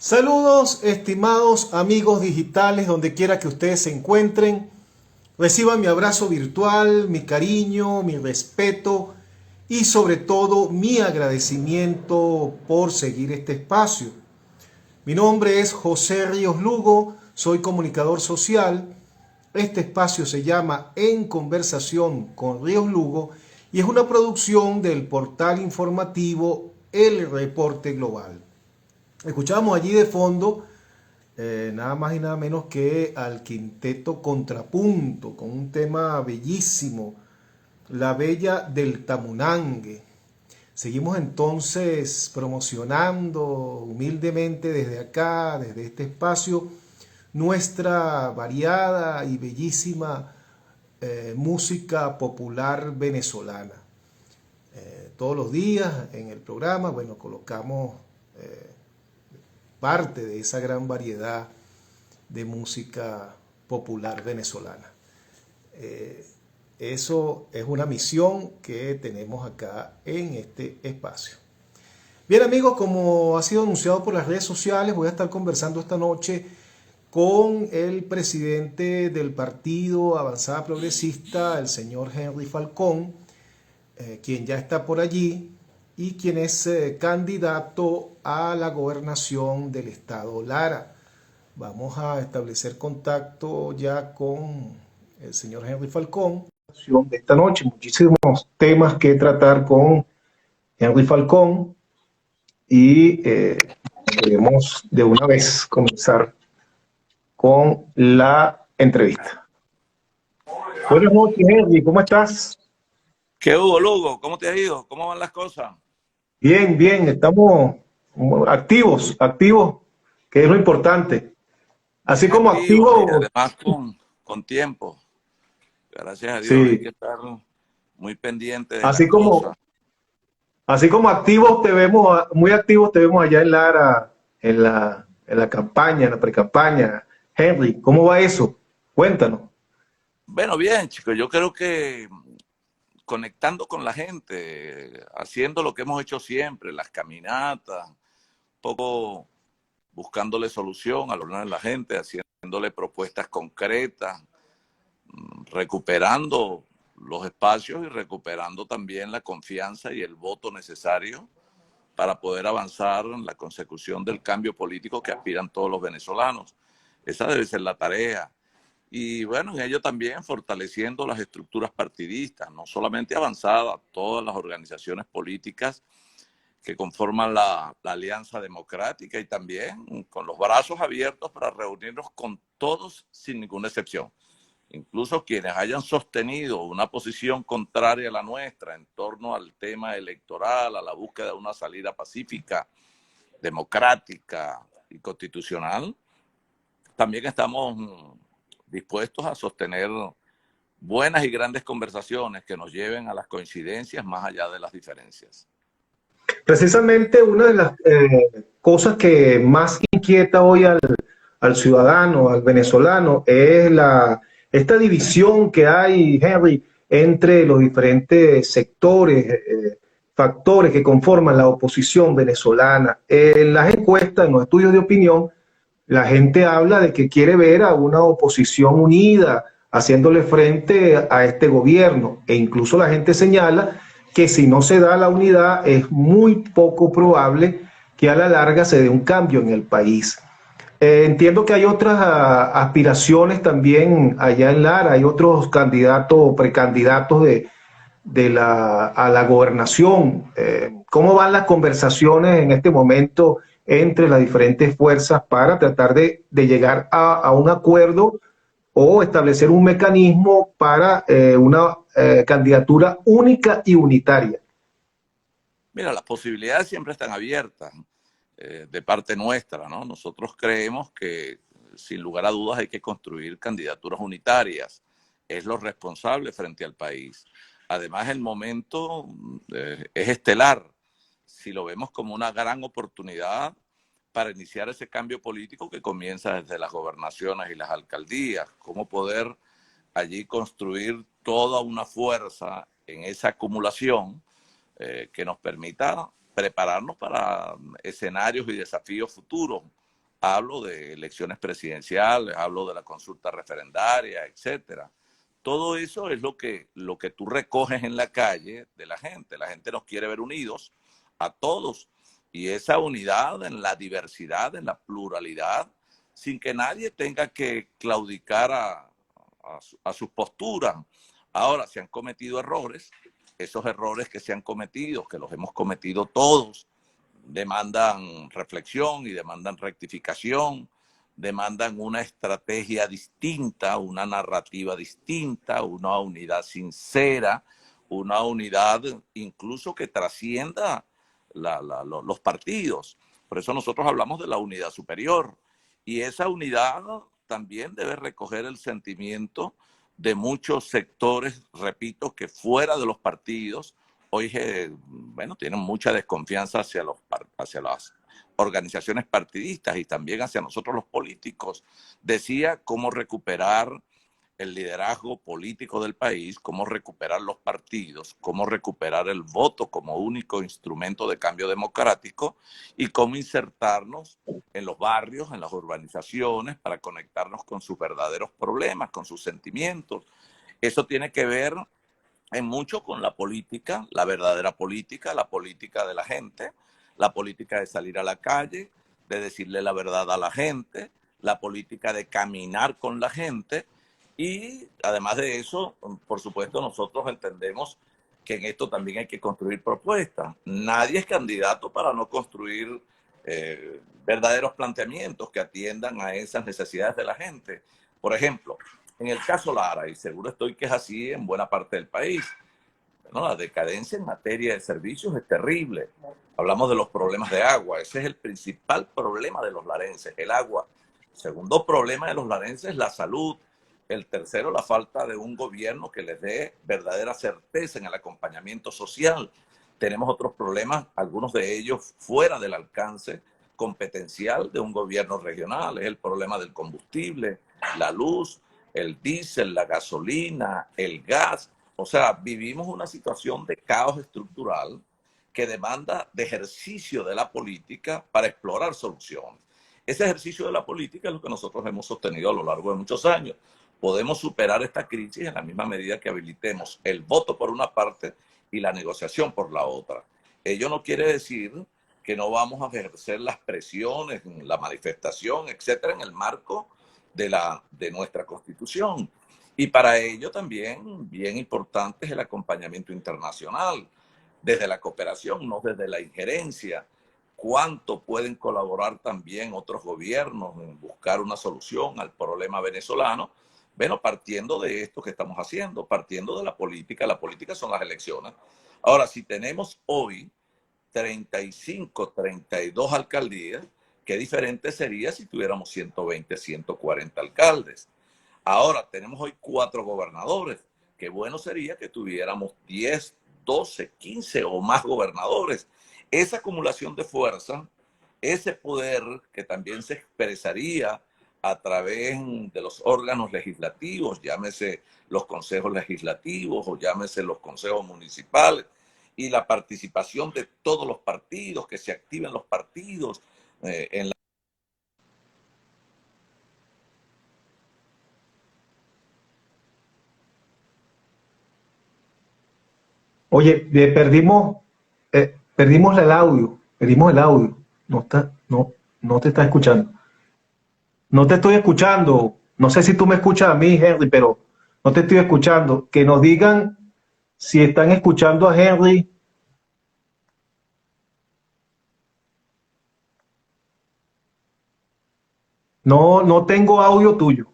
Saludos, estimados amigos digitales, donde quiera que ustedes se encuentren. Reciban mi abrazo virtual, mi cariño, mi respeto y sobre todo mi agradecimiento por seguir este espacio. Mi nombre es José Ríos Lugo, soy comunicador social. Este espacio se llama En Conversación con Ríos Lugo y es una producción del portal informativo El Reporte Global. Escuchábamos allí de fondo nada más y nada menos que al quinteto Contrapunto con un tema bellísimo, La Bella del Tamunangue. Seguimos entonces promocionando humildemente desde acá, desde este espacio, nuestra variada y bellísima música popular venezolana. Todos los días en el programa, bueno, colocamos parte de esa gran variedad de música popular venezolana. Eso es una misión que tenemos acá en este espacio. Bien amigos, como ha sido anunciado por las redes sociales, voy a estar conversando esta noche con el presidente del Partido Avanzada Progresista, el señor Henry Falcón, quien ya está por allí y quien es candidato a la gobernación del estado Lara. Vamos a establecer contacto ya con el señor Henry Falcón. De esta noche, muchísimos temas que tratar con Henry Falcón y queremos de una vez comenzar con la entrevista. Buenas noches, Henry, ¿cómo estás? ¿Qué hubo, Lugo? ¿Cómo te ha ido? ¿Cómo van las cosas? Bien, bien, estamos activos, que es lo importante. Así Bien como activo y activo, además con tiempo. Gracias a Dios hay sí, que estar muy pendiente de las así cosas. como activos te vemos, muy activos te vemos allá en Lara, en la campaña, en la precampaña. Henry, ¿cómo va eso? Cuéntanos. Bueno, bien, chicos, yo creo que conectando con la gente, haciendo lo que hemos hecho siempre, las caminatas, un poco buscándole solución a lo de la gente, haciéndole propuestas concretas, recuperando los espacios y recuperando también la confianza y el voto necesario para poder avanzar en la consecución del cambio político que aspiran todos los venezolanos. Esa debe ser la tarea. Y bueno, en ello también fortaleciendo las estructuras partidistas, no solamente avanzadas, todas las organizaciones políticas que conforman la Alianza Democrática y también con los brazos abiertos para reunirnos con todos sin ninguna excepción. Incluso quienes hayan sostenido una posición contraria a la nuestra en torno al tema electoral, a la búsqueda de una salida pacífica, democrática y constitucional, también estamos dispuestos a sostener buenas y grandes conversaciones que nos lleven a las coincidencias más allá de las diferencias. Precisamente una de las cosas que más inquieta hoy al ciudadano, al venezolano, es esta división que hay, Henry, entre los diferentes sectores, factores que conforman la oposición venezolana. En las encuestas, en los estudios de opinión, la gente habla de que quiere ver a una oposición unida, haciéndole frente a este gobierno, e incluso la gente señala que si no se da la unidad es muy poco probable que a la larga se dé un cambio en el país. Entiendo que hay otras aspiraciones también allá en Lara, hay otros candidatos o precandidatos a la gobernación. ¿Cómo van las conversaciones en este momento entre las diferentes fuerzas para tratar de llegar a un acuerdo o establecer un mecanismo para una candidatura única y unitaria? Mira, las posibilidades siempre están abiertas de parte nuestra, ¿no? Nosotros creemos que sin lugar a dudas hay que construir candidaturas unitarias. Es lo responsable frente al país. Además, el momento es estelar. Si lo vemos como una gran oportunidad para iniciar ese cambio político que comienza desde las gobernaciones y las alcaldías, cómo poder allí construir toda una fuerza en esa acumulación que nos permita prepararnos para escenarios y desafíos futuros. Hablo de elecciones presidenciales, hablo de la consulta referendaria, etcétera. Todo eso es lo que tú recoges en la calle de la gente. La gente nos quiere ver unidos a todos. Y esa unidad en la diversidad, en la pluralidad, sin que nadie tenga que claudicar a sus posturas. Ahora, se han cometido errores. Esos errores que se han cometido, que los hemos cometido todos, demandan reflexión y demandan rectificación, demandan una estrategia distinta, una narrativa distinta, una unidad sincera, una unidad incluso que trascienda los partidos. Por eso nosotros hablamos de la unidad superior. Y esa unidad también debe recoger el sentimiento de muchos sectores, repito, que fuera de los partidos, hoy bueno, tienen mucha desconfianza hacia las organizaciones partidistas y también hacia nosotros los políticos. Decía cómo recuperar el liderazgo político del país, cómo recuperar los partidos, cómo recuperar el voto como único instrumento de cambio democrático y cómo insertarnos en los barrios, en las urbanizaciones, para conectarnos con sus verdaderos problemas, con sus sentimientos. Eso tiene que ver en mucho con la política, la verdadera política, la política de la gente, la política de salir a la calle, de decirle la verdad a la gente, la política de caminar con la gente. Y además de eso, por supuesto, nosotros entendemos que en esto también hay que construir propuestas. Nadie es candidato para no construir verdaderos planteamientos que atiendan a esas necesidades de la gente. Por ejemplo, en el caso Lara, y seguro estoy que es así en buena parte del país, bueno, la decadencia en materia de servicios es terrible. Hablamos de los problemas de agua. Ese es el principal problema de los larenses, el agua. El segundo problema de los larenses es la salud. El tercero, la falta de un gobierno que les dé verdadera certeza en el acompañamiento social. Tenemos otros problemas, algunos de ellos fuera del alcance competencial de un gobierno regional. Es el problema del combustible, la luz, el diésel, la gasolina, el gas. O sea, vivimos una situación de caos estructural que demanda de ejercicio de la política para explorar soluciones. Ese ejercicio de la política es lo que nosotros hemos sostenido a lo largo de muchos años. Podemos superar esta crisis en la misma medida que habilitemos el voto por una parte y la negociación por la otra. Ello no quiere decir que no vamos a ejercer las presiones, la manifestación, etcétera, en el marco de nuestra Constitución. Y para ello también, bien importante, es el acompañamiento internacional, desde la cooperación, no desde la injerencia. ¿Cuánto pueden colaborar también otros gobiernos en buscar una solución al problema venezolano? Bueno, partiendo de esto que estamos haciendo, partiendo de la política son las elecciones. Ahora, si tenemos hoy 35, 32 alcaldías, Qué diferente sería si tuviéramos 120, 140 alcaldes. Ahora tenemos hoy 4 gobernadores. Qué bueno sería que tuviéramos 10, 12, 15 o más gobernadores. Esa acumulación de fuerza, ese poder que también se expresaría a través de los órganos legislativos, llámese los consejos legislativos o llámese los consejos municipales, y la participación de todos los partidos, que se activen los partidos en la... Oye, perdimos el audio, perdimos el audio. No te está escuchando. No te estoy escuchando. No sé si tú me escuchas a mí, Henry, pero no te estoy escuchando. Que nos digan si están escuchando a Henry. No tengo audio tuyo.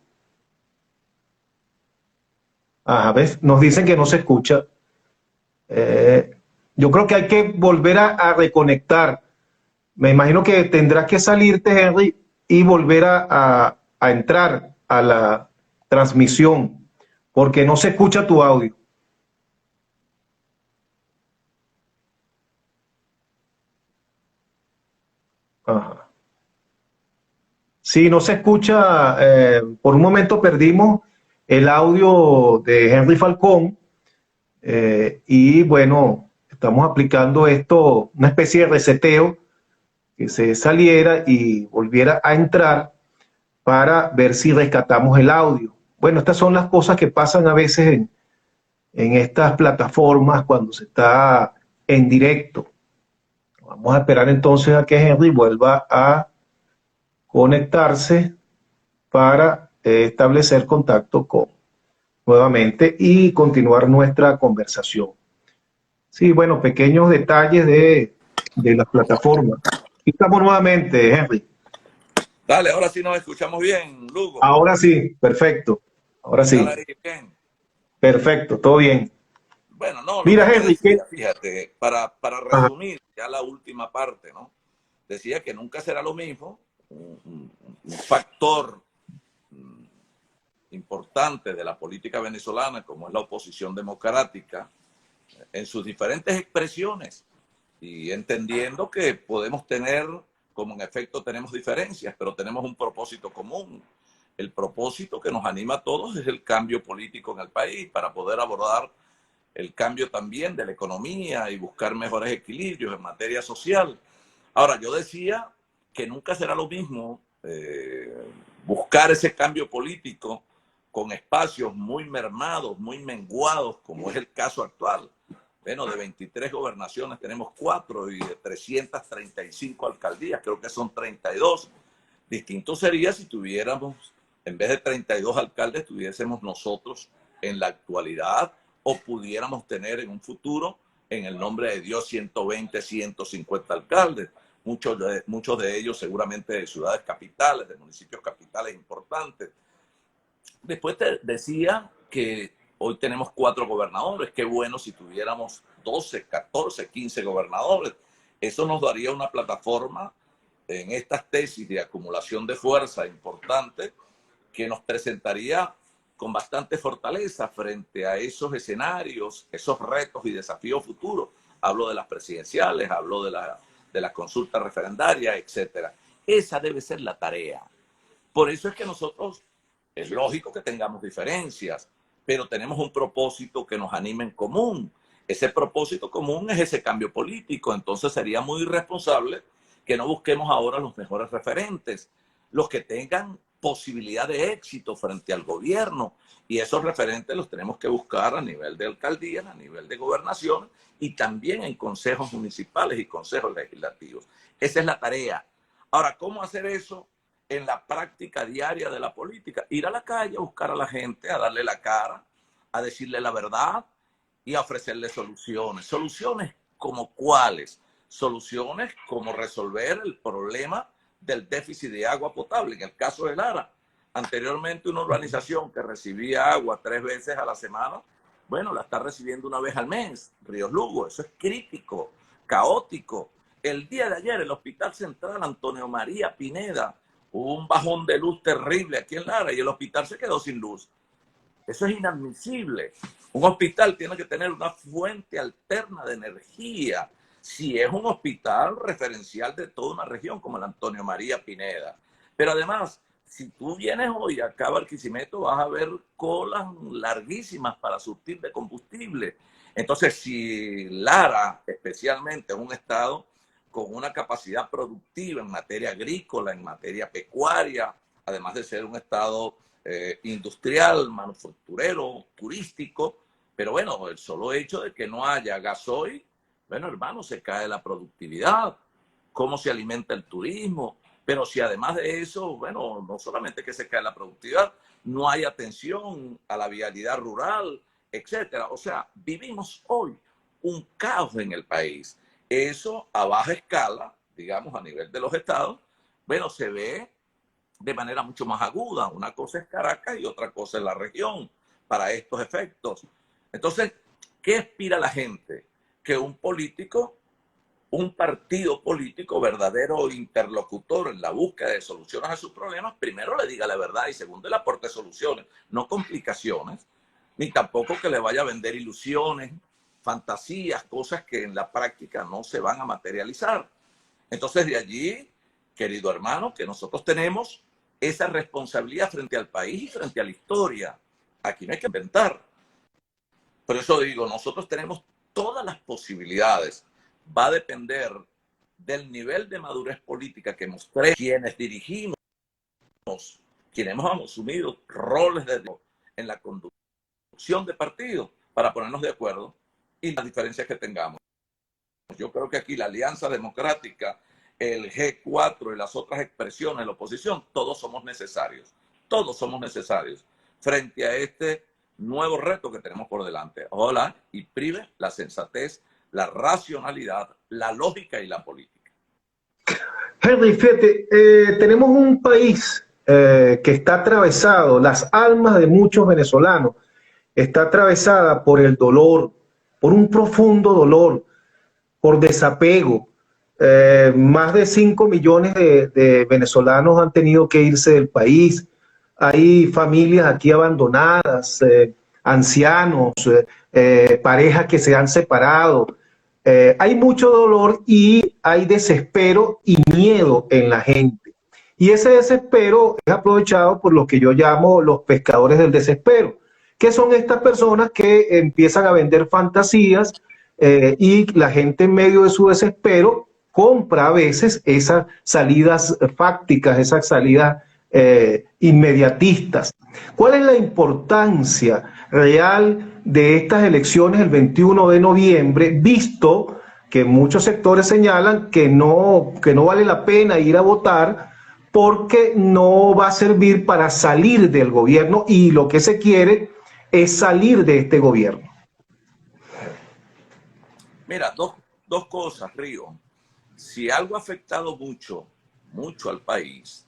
Ajá, ¿ves? Nos dicen que no se escucha. Eh, yo creo que hay que volver a reconectar. Me imagino que tendrás que salirte, Henry, y volver a entrar a la transmisión, porque no se escucha tu audio. Ajá. Sí, no se escucha. Por un momento perdimos el audio de Henry Falcón y bueno, estamos aplicando esto, una especie de reseteo, que se saliera y volviera a entrar para ver si rescatamos el audio. Bueno, estas son las cosas que pasan a veces en estas plataformas cuando se está en directo. Vamos a esperar entonces a que Henry vuelva a conectarse para establecer contacto con nuevamente y continuar nuestra conversación. Sí, bueno, pequeños detalles de las plataformas. Aquí estamos nuevamente, Henry. Dale, ahora sí nos escuchamos bien, Lugo. Ahora sí, perfecto. Ahora ¿Qué tal sí, ahí? Bien. perfecto, todo bien. Bueno, no, lo que Mira, te Henry, ¿qué? decía, fíjate, para Ajá. resumir ya la última parte, ¿no? Decía que nunca será lo mismo un factor importante de la política venezolana, como es la oposición democrática, en sus diferentes expresiones, y entendiendo que podemos tener, como en efecto tenemos diferencias, pero tenemos un propósito común. El propósito que nos anima a todos es el cambio político en el país para poder abordar el cambio también de la economía y buscar mejores equilibrios en materia social. Ahora, yo decía que nunca será lo mismo buscar ese cambio político con espacios muy mermados, muy menguados, como es el caso actual. Bueno, de 23 gobernaciones tenemos 4 y de 335 alcaldías, creo que son 32. Distinto sería si tuviéramos, en vez de 32 alcaldes, tuviésemos nosotros en la actualidad o pudiéramos tener en un futuro, en el nombre de Dios, 120, 150 alcaldes. Muchos de ellos seguramente de ciudades capitales, de municipios capitales importantes. Después te decía que hoy tenemos 4 gobernadores. Qué bueno si tuviéramos 12, 14, 15 gobernadores. Eso nos daría una plataforma en estas tesis de acumulación de fuerza importante que nos presentaría con bastante fortaleza frente a esos escenarios, esos retos y desafíos futuros. Hablo de las presidenciales, hablo de la consulta referendaria, etcétera. Esa debe ser la tarea. Por eso es que nosotros, es lógico que tengamos diferencias, pero tenemos un propósito que nos anima en común. Ese propósito común es ese cambio político. Entonces sería muy irresponsable que no busquemos ahora los mejores referentes, los que tengan posibilidad de éxito frente al gobierno. Y esos referentes los tenemos que buscar a nivel de alcaldías, a nivel de gobernación y también en consejos municipales y consejos legislativos. Esa es la tarea. Ahora, ¿cómo hacer eso en la práctica diaria de la política? Ir a la calle a buscar a la gente, a darle la cara, a decirle la verdad y a ofrecerle soluciones. ¿Soluciones como cuáles? Soluciones como resolver el problema del déficit de agua potable. En el caso de Lara, anteriormente una urbanización que recibía agua 3 veces a la semana, bueno, la está recibiendo 1 vez al mes, Ríos Lugo. Eso es crítico, caótico. El día de ayer, el Hospital Central Antonio María Pineda, hubo un bajón de luz terrible aquí en Lara y el hospital se quedó sin luz. Eso es inadmisible. Un hospital tiene que tener una fuente alterna de energía. Si es un hospital referencial de toda una región como el Antonio María Pineda. Pero además, si tú vienes hoy acá a Barquisimeto, vas a ver colas larguísimas para surtir de combustible. Entonces, si Lara, especialmente, es un estado con una capacidad productiva en materia agrícola, en materia pecuaria, además de ser un estado industrial, manufacturero, turístico, pero bueno, el solo hecho de que no haya gasoil, bueno, hermano, se cae la productividad, cómo se alimenta el turismo, pero si además de eso, bueno, no solamente que se cae la productividad, no hay atención a la vialidad rural, etcétera. O sea, vivimos hoy un caos en el país. Eso a baja escala, digamos, a nivel de los estados, bueno, se ve de manera mucho más aguda. Una cosa es Caracas y otra cosa es la región para estos efectos. Entonces, ¿qué aspira la gente? Que un político, un partido político verdadero interlocutor en la búsqueda de soluciones a sus problemas, primero le diga la verdad y segundo le aporte soluciones, no complicaciones, ni tampoco que le vaya a vender ilusiones, fantasías, cosas que en la práctica no se van a materializar. Entonces, de allí, querido hermano, que nosotros tenemos esa responsabilidad frente al país y frente a la historia. Aquí no hay que inventar. Por eso digo, nosotros tenemos todas las posibilidades. Va a depender del nivel de madurez política que mostremos quienes dirigimos, quienes hemos asumido roles en la conducción de partidos para ponernos de acuerdo y las diferencias que tengamos. Yo creo que aquí la Alianza Democrática, el G4 y las otras expresiones de la oposición, todos somos necesarios. Todos somos necesarios frente a este nuevo reto que tenemos por delante. Ojalá y prive la sensatez, la racionalidad, la lógica y la política. Henry, fíjate, tenemos un país que está atravesado, las almas de muchos venezolanos, está atravesada por el dolor, por un profundo dolor, por desapego. Más de 5 millones de venezolanos han tenido que irse del país. Hay familias aquí abandonadas, ancianos, parejas que se han separado. Hay mucho dolor y hay desespero y miedo en la gente. Y ese desespero es aprovechado por lo que yo llamo los pescadores del desespero, que son estas personas que empiezan a vender fantasías y la gente en medio de su desespero compra a veces esas salidas fácticas, esas salidas inmediatistas. ¿Cuál es la importancia real de estas elecciones el 21 de noviembre, visto que muchos sectores señalan que no vale la pena ir a votar porque no va a servir para salir del gobierno y lo que se quiere es salir de este gobierno? Mira, dos cosas, Río. Si algo ha afectado mucho, mucho al país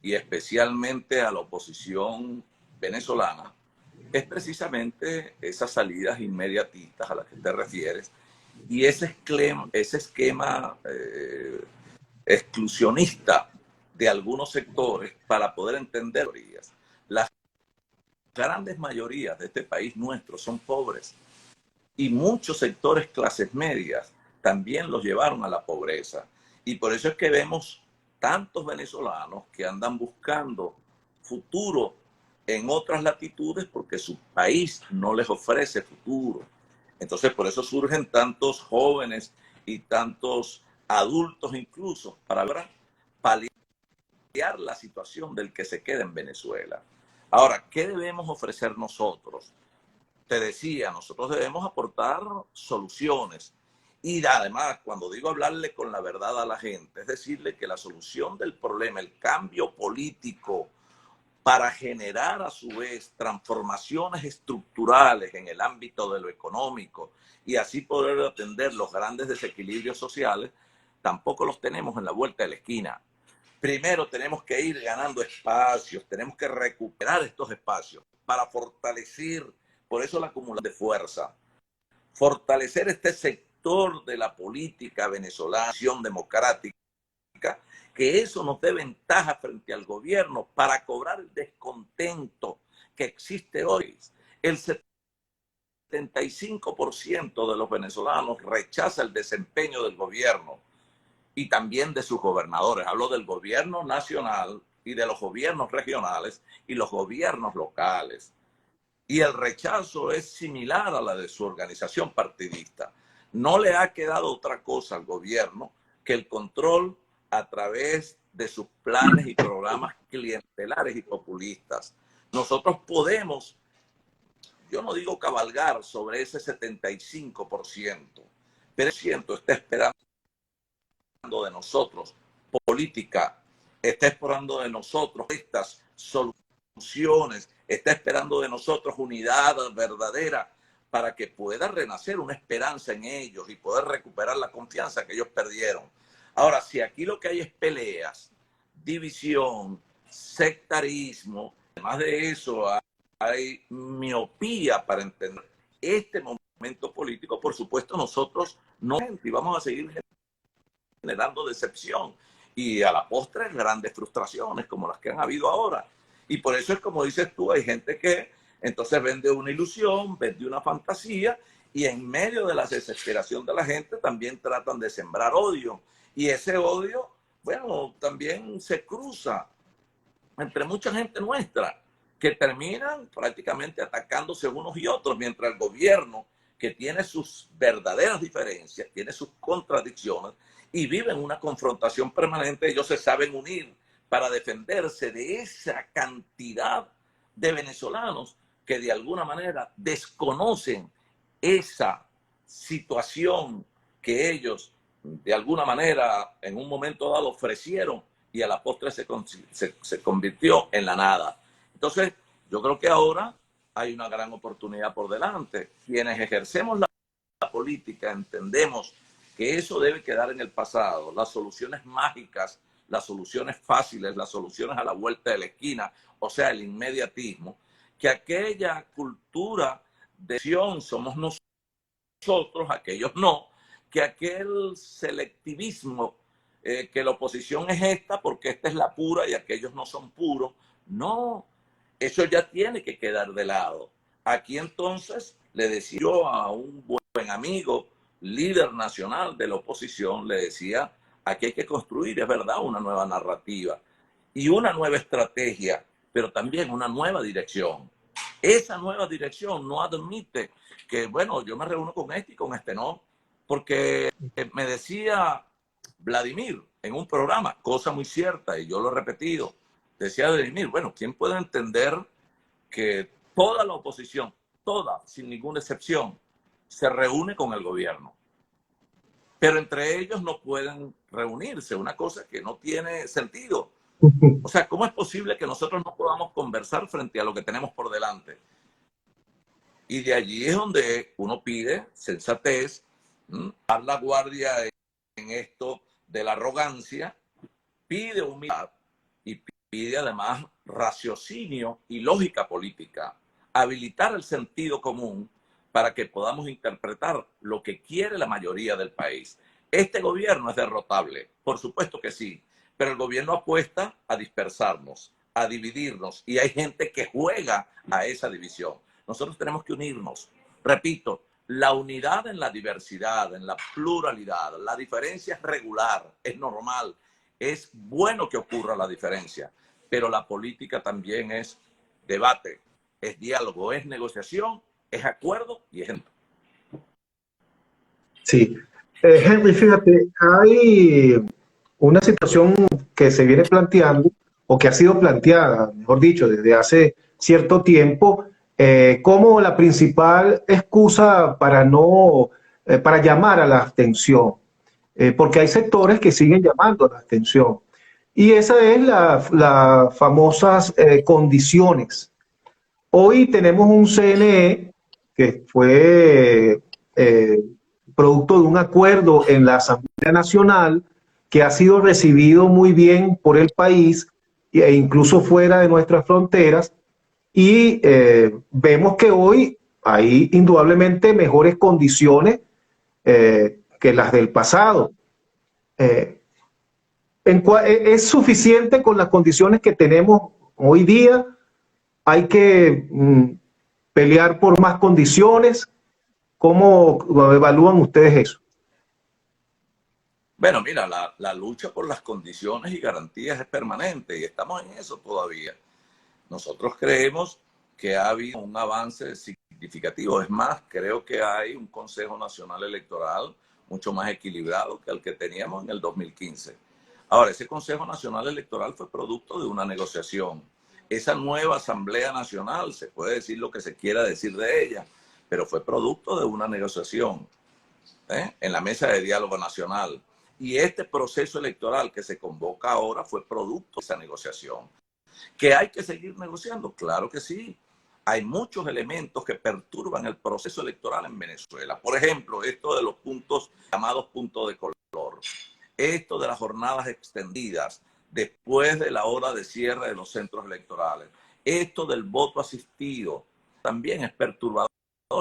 y especialmente a la oposición venezolana, es precisamente esas salidas inmediatistas a las que te refieres y ese esquema exclusionista de algunos sectores para poder entender. Las grandes mayorías de este país nuestro son pobres y muchos sectores clases medias también los llevaron a la pobreza. Y por eso es que vemos tantos venezolanos que andan buscando futuro en otras latitudes porque su país no les ofrece futuro. Entonces, por eso surgen tantos jóvenes y tantos adultos incluso para paliar la situación del que se queda en Venezuela. Ahora, ¿qué debemos ofrecer nosotros? Te decía, nosotros debemos aportar soluciones. Y además, cuando digo hablarle con la verdad a la gente, es decirle que la solución del problema, el cambio político para generar a su vez transformaciones estructurales en el ámbito de lo económico y así poder atender los grandes desequilibrios sociales, tampoco los tenemos en la vuelta de la esquina. Primero tenemos que ir ganando espacios, tenemos que recuperar estos espacios para fortalecer, por eso la acumulación de fuerza, fortalecer este sector sector de la política venezolana, acción democrática, que eso nos dé ventaja frente al gobierno para cobrar el descontento que existe hoy. El 75% de los venezolanos rechaza el desempeño del gobierno y también de sus gobernadores. Hablo del gobierno nacional y de los gobiernos regionales y los gobiernos locales. Y el rechazo es similar a la de su organización partidista. No le ha quedado otra cosa al gobierno que el control a través de sus planes y programas clientelares y populistas. Nosotros podemos, yo no digo cabalgar sobre ese 75%, pero el 100% está esperando de nosotros política, está esperando de nosotros estas soluciones, está esperando de nosotros unidad verdadera para que pueda renacer una esperanza en ellos y poder recuperar la confianza que ellos perdieron. Ahora, si aquí lo que hay es peleas, división, sectarismo, además de eso hay miopía para entender este momento político, por supuesto nosotros no vamos a seguir generando decepción y a la postre grandes frustraciones como las que han habido ahora. Y por eso es como dices tú, hay gente que entonces vende una ilusión, vende una fantasía y en medio de la desesperación de la gente también tratan de sembrar odio. Y ese odio, bueno, también se cruza entre mucha gente nuestra que terminan prácticamente atacándose unos y otros, mientras el gobierno, que tiene sus verdaderas diferencias, tiene sus contradicciones y vive en una confrontación permanente, ellos se saben unir para defenderse de esa cantidad de venezolanos que de alguna manera desconocen esa situación que ellos de alguna manera en un momento dado ofrecieron y a la postre se convirtió en la nada. Entonces, yo creo que ahora hay una gran oportunidad por delante. Quienes ejercemos la política entendemos que eso debe quedar en el pasado. Las soluciones mágicas, las soluciones fáciles, las soluciones a la vuelta de la esquina, o sea, el inmediatismo, que aquella cultura de acción somos nosotros, aquellos no, que aquel selectivismo, que la oposición es esta porque esta es la pura y aquellos no son puros. No, eso ya tiene que quedar de lado. Aquí entonces le decía yo a un buen amigo, líder nacional de la oposición, le decía, aquí hay que construir, es verdad, una nueva narrativa y una nueva estrategia, pero también una nueva dirección. Esa nueva dirección no admite que, bueno, yo me reúno con este y con este no, porque me decía Vladimir en un programa, cosa muy cierta, y yo lo he repetido, decía Vladimir, bueno, ¿quién puede entender que toda la oposición, toda, sin ninguna excepción, se reúne con el gobierno? Pero entre ellos no pueden reunirse, una cosa que no tiene sentido. O sea, ¿cómo es posible que nosotros no podamos conversar frente a lo que tenemos por delante? Y de allí es donde uno pide sensatez, dar la guardia en esto de la arrogancia, pide humildad y pide además raciocinio y lógica política, habilitar el sentido común para que podamos interpretar lo que quiere la mayoría del país. Este gobierno es derrotable, por supuesto que sí, pero el gobierno apuesta a dispersarnos, a dividirnos, y hay gente que juega a esa división. Nosotros tenemos que unirnos. Repito, la unidad en la diversidad, en la pluralidad, la diferencia es regular, es normal, es bueno que ocurra la diferencia, pero la política también es debate, es diálogo, es negociación, es acuerdo y es... Sí. Henry, fíjate, hay una situación que se viene planteando, o que ha sido planteada, mejor dicho, desde hace cierto tiempo, como la principal excusa para para llamar a la abstención, porque hay sectores que siguen llamando a la abstención. Y esa es las famosas condiciones. Hoy tenemos un CNE que fue producto de un acuerdo en la Asamblea Nacional que ha sido recibido muy bien por el país e incluso fuera de nuestras fronteras, y vemos que hoy hay indudablemente mejores condiciones que las del pasado. Eh, ¿Es suficiente con las condiciones que tenemos hoy día? ¿Hay que pelear por más condiciones? ¿Cómo evalúan ustedes eso? Bueno, mira, la lucha por las condiciones y garantías es permanente y estamos en eso todavía. Nosotros creemos que ha habido un avance significativo. Es más, creo que hay un Consejo Nacional Electoral mucho más equilibrado que el que teníamos en el 2015. Ahora, ese Consejo Nacional Electoral fue producto de una negociación. Esa nueva Asamblea Nacional, se puede decir lo que se quiera decir de ella, pero fue producto de una negociación en la mesa de diálogo nacional. Y este proceso electoral que se convoca ahora fue producto de esa negociación. ¿Que hay que seguir negociando? Claro que sí. Hay muchos elementos que perturban el proceso electoral en Venezuela. Por ejemplo, esto de los puntos llamados puntos de color. Esto de las jornadas extendidas después de la hora de cierre de los centros electorales. Esto del voto asistido también es perturbador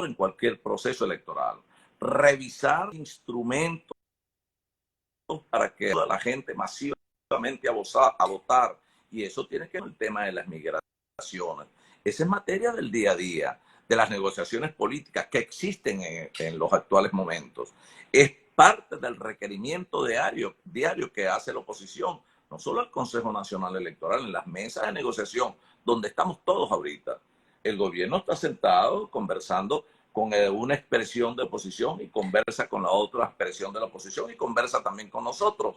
en cualquier proceso electoral. Revisar instrumentos para que la gente masivamente a votar. Y eso tiene que ver con el tema de las migraciones. Esa es materia del día a día, de las negociaciones políticas que existen en los actuales momentos. Es parte del requerimiento diario que hace la oposición, no solo al Consejo Nacional Electoral, en las mesas de negociación, donde estamos todos ahorita. El gobierno está sentado conversando con una expresión de oposición y conversa con la otra expresión de la oposición y conversa también con nosotros.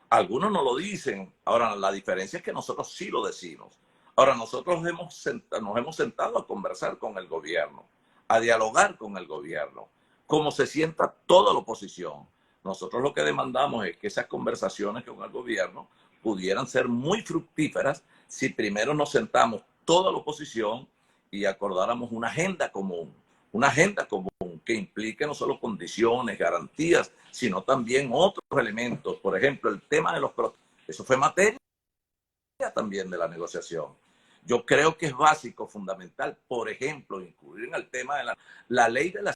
Algunos no lo dicen. Ahora, la diferencia es que nosotros sí lo decimos. Ahora, nosotros nos hemos sentado a conversar con el gobierno, a dialogar con el gobierno, como se sienta toda la oposición. Nosotros lo que demandamos es que esas conversaciones con el gobierno pudieran ser muy fructíferas si primero nos sentamos toda la oposición y acordáramos una agenda común que implique no solo condiciones, garantías, sino también otros elementos. Por ejemplo, el tema de los protestos. Eso fue materia también de la negociación. Yo creo que es básico, fundamental, por ejemplo, incluir en el tema de la ley de la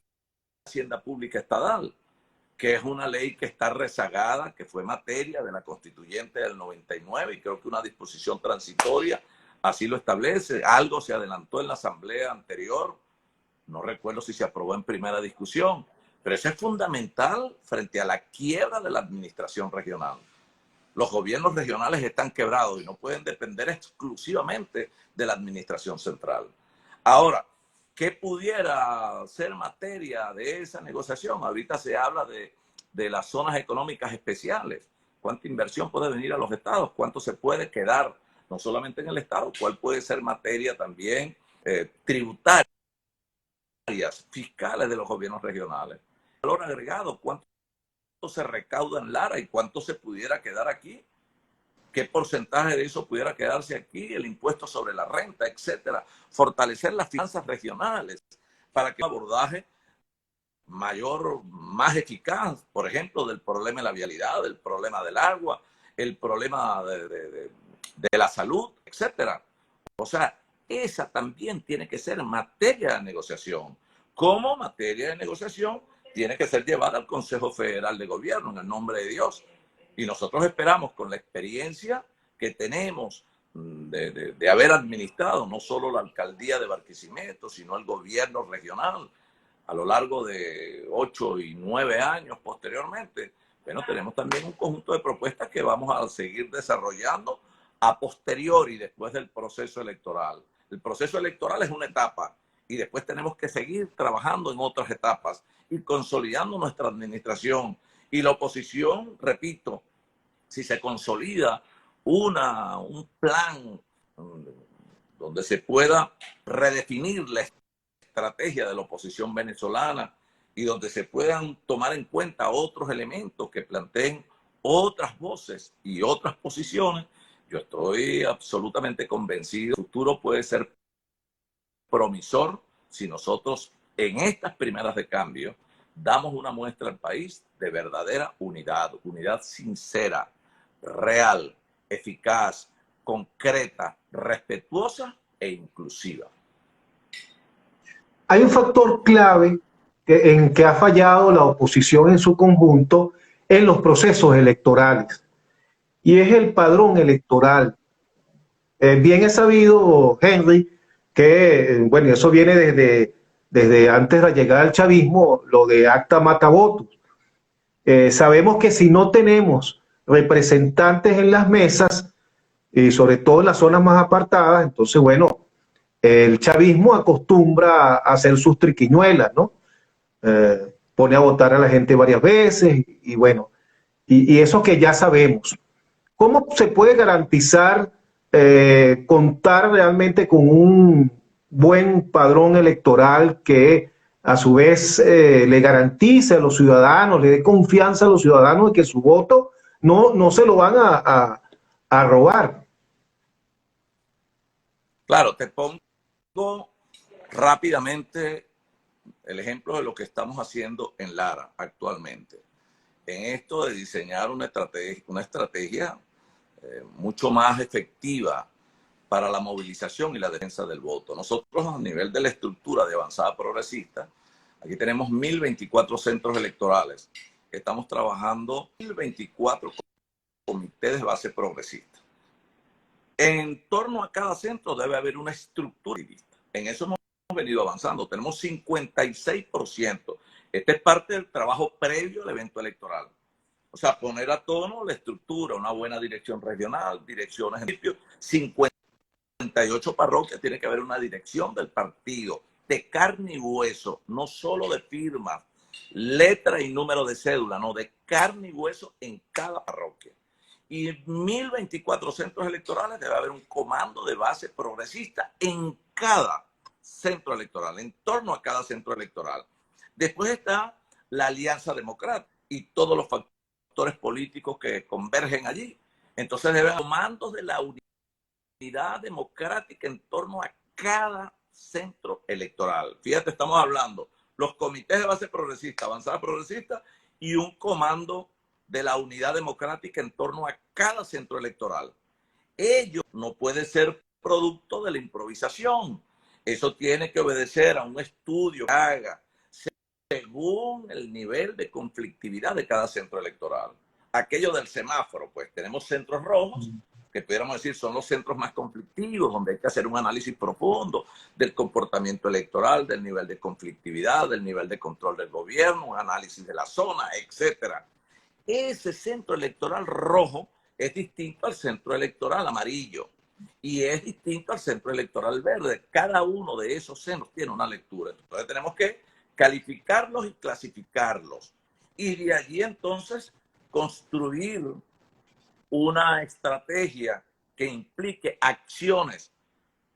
hacienda pública estatal, que es una ley que está rezagada, que fue materia de la constituyente del 99 y creo que una disposición transitoria así lo establece. Algo se adelantó en la asamblea anterior, no recuerdo si se aprobó en primera discusión, pero eso es fundamental frente a la quiebra de la administración regional. Los gobiernos regionales están quebrados y no pueden depender exclusivamente de la administración central. Ahora, ¿qué pudiera ser materia de esa negociación? Ahorita se habla de las zonas económicas especiales. ¿Cuánta inversión puede venir a los estados? ¿Cuánto se puede quedar no solamente en el estado? ¿Cuál puede ser materia también tributaria, fiscales de los gobiernos regionales? Valor agregado, ¿cuánto se recauda en Lara y cuánto se pudiera quedar aquí? ¿Qué porcentaje de eso pudiera quedarse aquí? El impuesto sobre la renta, etcétera. Fortalecer las finanzas regionales para que un abordaje mayor, más eficaz, por ejemplo, del problema de la vialidad, del problema del agua, el problema de la salud, etcétera. O sea, esa también tiene que ser materia de negociación. Como materia de negociación tiene que ser llevada al Consejo Federal de Gobierno en el nombre de Dios. Y nosotros esperamos, con la experiencia que tenemos de haber administrado no solo la alcaldía de Barquisimeto, sino el gobierno regional a lo largo de 8 y 9 años posteriormente, bueno, tenemos también un conjunto de propuestas que vamos a seguir desarrollando a posteriori, después del proceso electoral. El proceso electoral es una etapa y después tenemos que seguir trabajando en otras etapas y consolidando nuestra administración. Y la oposición, repito, si se consolida un plan donde se pueda redefinir la estrategia de la oposición venezolana y donde se puedan tomar en cuenta otros elementos que planteen otras voces y otras posiciones, yo estoy absolutamente convencido que el futuro puede ser promisor si nosotros en estas primeras de cambio damos una muestra al país de verdadera unidad, unidad sincera, real, eficaz, concreta, respetuosa e inclusiva. Hay un factor clave en que ha fallado la oposición en su conjunto en los procesos electorales, y es el padrón electoral. Bien es sabido, Henry, que, bueno, eso viene desde antes de la llegada del chavismo, lo de acta matavotos. Sabemos que si no tenemos representantes en las mesas, y sobre todo en las zonas más apartadas, entonces, bueno, el chavismo acostumbra a hacer sus triquiñuelas, ¿no? Pone a votar a la gente varias veces y bueno, y eso que ya sabemos. ¿Cómo se puede garantizar contar realmente con un buen padrón electoral que a su vez le garantice a los ciudadanos, le dé confianza a los ciudadanos de que su voto no se lo van a robar? Claro, te pongo rápidamente el ejemplo de lo que estamos haciendo en Lara actualmente. En esto de diseñar una estrategia mucho más efectiva para la movilización y la defensa del voto. Nosotros, a nivel de la estructura de Avanzada Progresista, aquí tenemos 1024 centros electorales. Estamos trabajando 1024 comités de base progresista. En torno a cada centro debe haber una estructura. En eso hemos venido avanzando. Tenemos 56%. Este es parte del trabajo previo al evento electoral. O sea, poner a tono la estructura, una buena dirección regional, direcciones en municipio, 58 parroquias, tiene que haber una dirección del partido, de carne y hueso, no solo de firmas, letra y número de cédula, no, de carne y hueso en cada parroquia. Y en 1024 centros electorales debe haber un comando de base progresista en cada centro electoral, en torno a cada centro electoral. Después está la Alianza Democrática y todos los factores políticos que convergen allí. Entonces deben haber comandos de la unidad democrática en torno a cada centro electoral. Fíjate, estamos hablando los comités de base progresista, avanzada progresista y un comando de la unidad democrática en torno a cada centro electoral. Ello no puede ser producto de la improvisación. Eso tiene que obedecer a un estudio que haga según el nivel de conflictividad de cada centro electoral. Aquello del semáforo, pues tenemos centros rojos, que pudiéramos decir son los centros más conflictivos, donde hay que hacer un análisis profundo del comportamiento electoral, del nivel de conflictividad, del nivel de control del gobierno, un análisis de la zona, etcétera. Ese centro electoral rojo es distinto al centro electoral amarillo y es distinto al centro electoral verde. Cada uno de esos centros tiene una lectura. Entonces tenemos que calificarlos y clasificarlos. Y de allí entonces construir una estrategia que implique acciones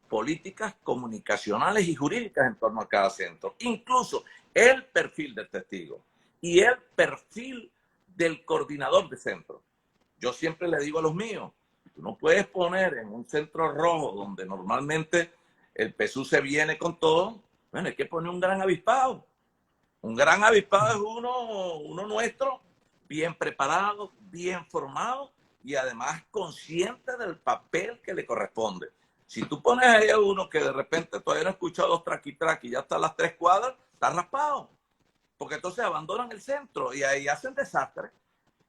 políticas, comunicacionales y jurídicas en torno a cada centro. Incluso el perfil del testigo y el perfil del coordinador de centro. Yo siempre le digo a los míos, tú no puedes poner en un centro rojo donde normalmente el PSUV se viene con todo. Bueno, hay que poner un gran avispado. Un gran avispado es uno nuestro, bien preparado, bien formado y además consciente del papel que le corresponde. Si tú pones ahí a uno que de repente todavía no ha escuchado los traqui-traqui y ya está a las 3 cuadras, está raspado. Porque entonces abandonan el centro y ahí hacen desastre.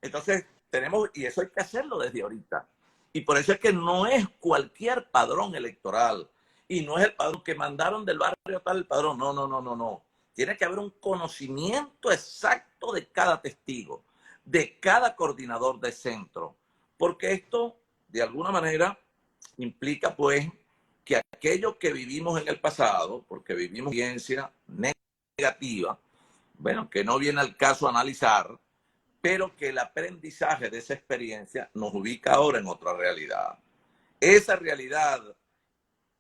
Entonces tenemos, y eso hay que hacerlo desde ahorita. Y por eso es que no es cualquier padrón electoral. Y no es el padrón que mandaron del barrio tal el padrón. No, no, no, no, no. Tiene que haber un conocimiento exacto de cada testigo, de cada coordinador de centro. Porque esto, de alguna manera, implica pues que aquello que vivimos en el pasado, porque vivimos experiencia negativa, bueno, que no viene al caso analizar, pero que el aprendizaje de esa experiencia nos ubica ahora en otra realidad. Esa realidad,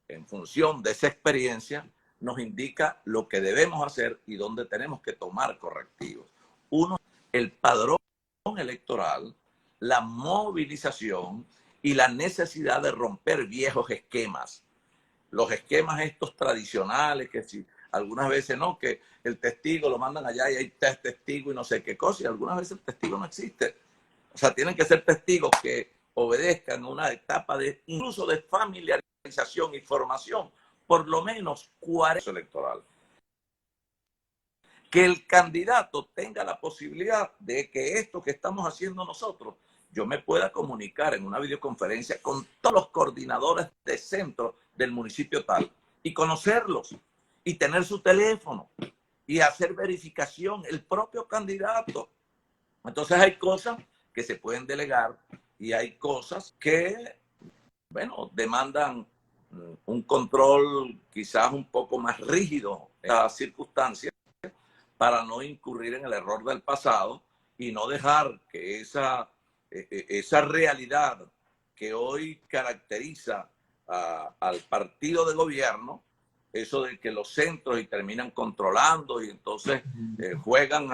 en función de esa experiencia, nos indica lo que debemos hacer y dónde tenemos que tomar correctivos. Uno, el padrón electoral, la movilización y la necesidad de romper viejos esquemas. Los esquemas estos tradicionales, que si algunas veces no, que el testigo lo mandan allá y hay testigo y no sé qué cosa, y algunas veces el testigo no existe. O sea, tienen que ser testigos que obedezcan una etapa de incluso de familiarización y formación, por lo menos 40 electoral. que el candidato tenga la posibilidad de que esto que estamos haciendo nosotros, yo me pueda comunicar en una videoconferencia con todos los coordinadores de centro del municipio tal y conocerlos y tener su teléfono y hacer verificación, el propio candidato. Entonces hay cosas que se pueden delegar y hay cosas que, bueno, demandan un control quizás un poco más rígido en las circunstancias para no incurrir en el error del pasado y no dejar que esa realidad que hoy caracteriza al partido de gobierno, eso de que los centros y terminan controlando y entonces juegan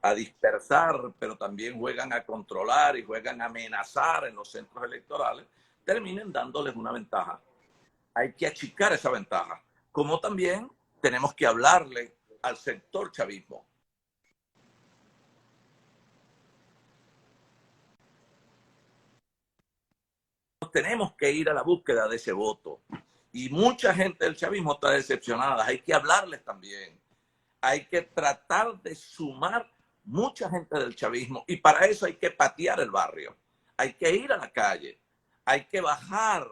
a dispersar, pero también juegan a controlar y juegan a amenazar en los centros electorales, terminen dándoles una ventaja. Hay que achicar esa ventaja, como también tenemos que hablarle al sector chavismo. Tenemos que ir a la búsqueda de ese voto. Y mucha gente del chavismo está decepcionada. Hay que hablarles también. Hay que tratar de sumar mucha gente del chavismo. Y para eso hay que patear el barrio. Hay que ir a la calle. Hay que bajar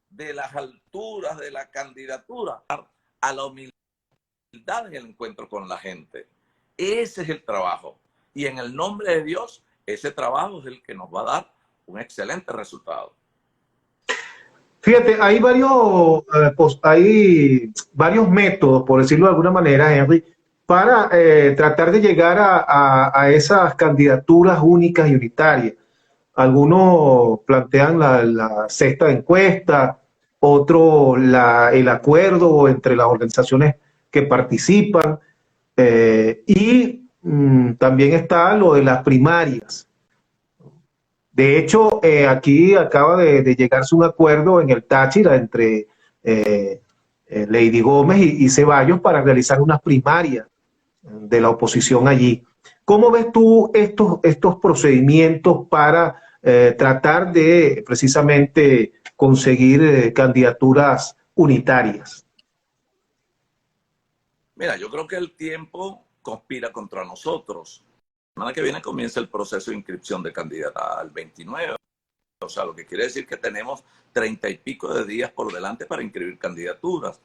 de las alturas de la candidatura a la humildad en el encuentro con la gente. Ese es el trabajo. Y en el nombre de Dios, ese trabajo es el que nos va a dar un excelente resultado. Fíjate, hay varios métodos, por decirlo de alguna manera, Henry, para tratar de llegar a esas candidaturas únicas y unitarias. Algunos plantean la cesta de encuesta, otros el acuerdo entre las organizaciones que participan, y también está lo de las primarias. De hecho, aquí acaba de llegarse un acuerdo en el Táchira entre Lady Gómez y Ceballos para realizar unas primarias de la oposición allí. ¿Cómo ves tú estos procedimientos para tratar de precisamente conseguir candidaturas unitarias? Mira, yo creo que el tiempo conspira contra nosotros. La semana que viene comienza el proceso de inscripción de candidata al 29. O sea, lo que quiere decir que tenemos 30 y pico de días por delante para inscribir candidaturas.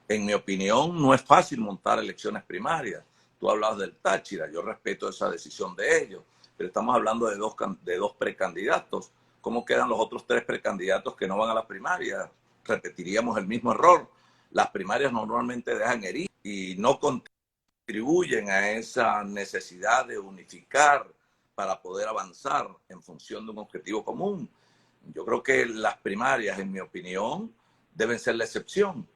En mi opinión, no es fácil montar elecciones primarias. Tú hablabas del Táchira, yo respeto esa decisión de ellos, pero estamos hablando de dos precandidatos. ¿Cómo quedan los otros 3 precandidatos que no van a las primarias? Repetiríamos el mismo error. Las primarias normalmente dejan herir y no contribuyen a esa necesidad de unificar para poder avanzar en función de un objetivo común. Yo creo que las primarias, en mi opinión, deben ser la excepción.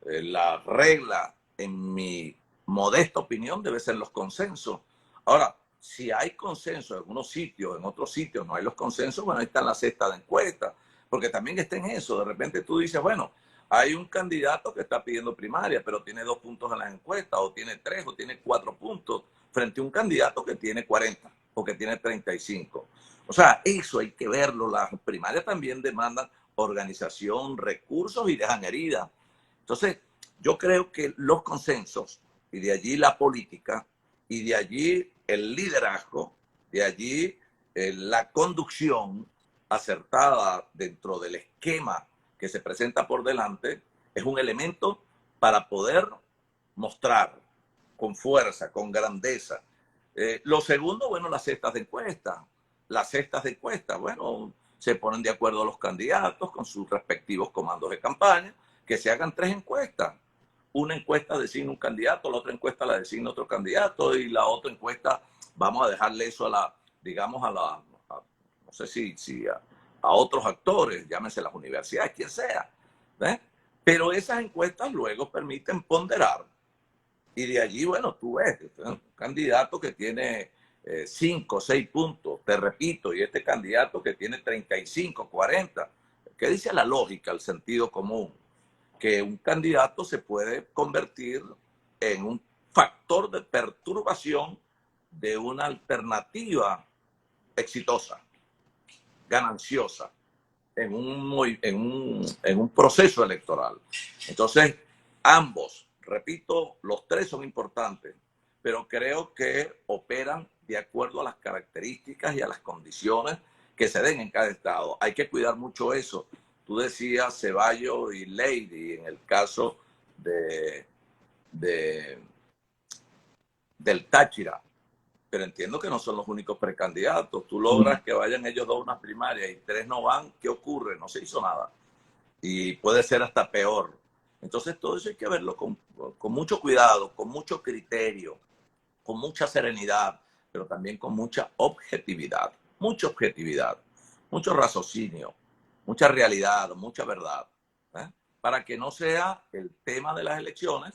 La regla, en mi modesta opinión, debe ser los consensos. Ahora, si hay consenso en algunos sitios, en otros sitios no hay los consensos, bueno, ahí está la cesta de encuestas, porque también está en eso. De repente tú dices, bueno, hay un candidato que está pidiendo primaria, pero tiene 2 puntos en las encuestas, o tiene 3, o tiene 4 puntos, frente a un candidato que tiene 40 o que tiene 35. O sea, eso hay que verlo. Las primarias también demandan organización, recursos y dejan heridas. Entonces, yo creo que los consensos, y de allí la política, y de allí el liderazgo, de allí la conducción acertada dentro del esquema que se presenta por delante, es un elemento para poder mostrar con fuerza, con grandeza. Lo segundo, bueno, las cestas de encuesta. Las cestas de encuesta, bueno, se ponen de acuerdo los candidatos con sus respectivos comandos de campaña, que se hagan 3 encuestas. Una encuesta designa un candidato, la otra encuesta la designa otro candidato y la otra encuesta, vamos a dejarle eso no sé si a otros actores, llámense las universidades, quien sea. ¿Ves? Pero esas encuestas luego permiten ponderar. Y de allí, bueno, tú ves, un candidato que tiene 5 o 6 puntos, te repito, y este candidato que tiene 35, 40. ¿Qué dice la lógica, el sentido común? Que un candidato se puede convertir en un factor de perturbación de una alternativa exitosa, gananciosa, en un proceso electoral. Entonces, ambos, repito, los 3 son importantes, pero creo que operan de acuerdo a las características y a las condiciones que se den en cada estado. Hay que cuidar mucho eso. Tú decías Ceballos y Lady en el caso del Táchira, pero entiendo que no son los únicos precandidatos. Tú logras que vayan ellos dos a una primaria y 3 no van, ¿qué ocurre? No se hizo nada. Y puede ser hasta peor. Entonces todo eso hay que verlo con mucho cuidado, con mucho criterio, con mucha serenidad, pero también con mucha objetividad, mucho raciocinio, mucha realidad, mucha verdad, ¿eh? Para que no sea el tema de las elecciones